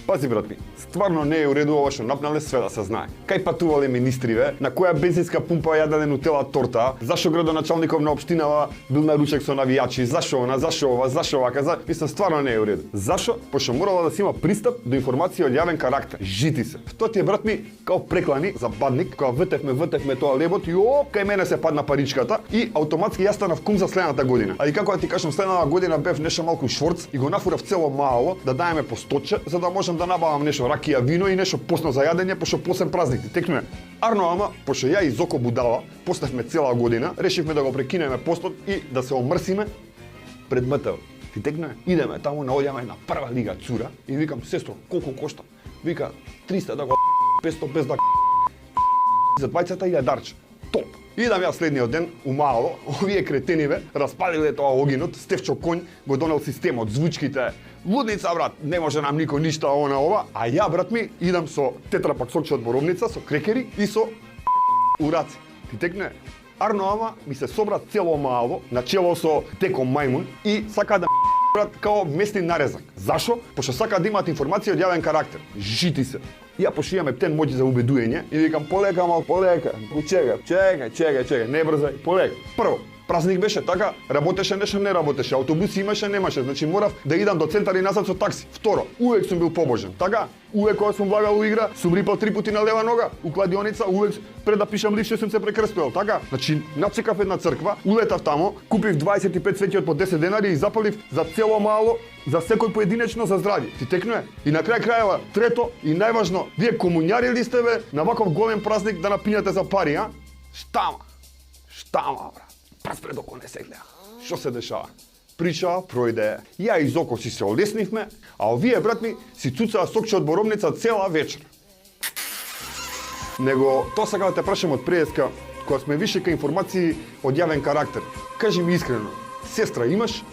Пази брат ми, стварно не е уреду ова што напнале, све да се знае. Кај патувале министриве, на која бензинска пумпа јададе нутела торта, зашо градоначалников на општинава бил на ручек со навијачи, зашо она, зашо ова, зашо вака, мислам стварно не е уреду. Зашо? Пошто морала да си има пристап до информација од јавен карактер. Жити се. Тоа ти е брат ми као преклани за бадник, кога втевме тоа лебот и кај мене се падна паричката и автоматски јас станав кум за следната година. А и како да ти кажам, следната година бев нешто малку шворц и го нафурав цело мало да даеме по 100, за да можам да набавам нешто ракија, вино и нешто посно за јадење, пошто посен празник ти текнуе. Арно, ама, пошто ја и Зоко Будала постевме цела година, решивме да го прекинеме постот и да се омрсиме пред МТВ. Ти текнуе, идеме таму, наоѓаме на прва лига цура и викам, сестро, колку кошта? Вика, 300 да го 500 без да за 20.000 дарче. Топ. Идам јас следниот ден у мало, овие кретениве распалиле тоа огинот, Стефчо Конј го донел системот, звучките. Лудница брат, не може нам никој ништа ова, а ја брат ми идам со тетрапак сокче од боровница, со крекери и со ураци. Ти текне? Арно ама ми се собра цело мало, начело со Теко Мајмун и сака да брат као местни нарезак. Зашо? Пошто сака да имаат информација од јавен карактер. Жити се. Ја пошијаме птен моќи за убедување и викам полека мал, полека. Чекај, не брзај, полека. Прво, празник беше така, работеше нешто, не работеше, автобуси имаше, немаше, значи морав да идам до центар и назад со такси. Второ, увек сум бил побожен, така? Увек кога сум влагал у игра, сум рипал 3 пати на лева нога, у кладионица, увек пред да пишам ливче сум се прекрстувал, така? Значи, начекав една црква, улетав тамо, купив 25 светиот по 10 денари и запалив за цело мало, за секој поединечно за здравје. Ти текнуе? И на крај крајава, трето и најважно, вие комуњари ли сте бе на ваков голем празник да напињате за пари, а? Штама, брат. Праз пред око не се гледа. Што се дешава? Прича, пројде. Ја и Зоко си се олеснивме, а овие, брат ми, си цуцаа сокче од боровница цела вечер. Него, тоа сакам да те прашам од преска, кога сме више ка информации од јавен карактер. Кажи ми искрено, сестра имаш?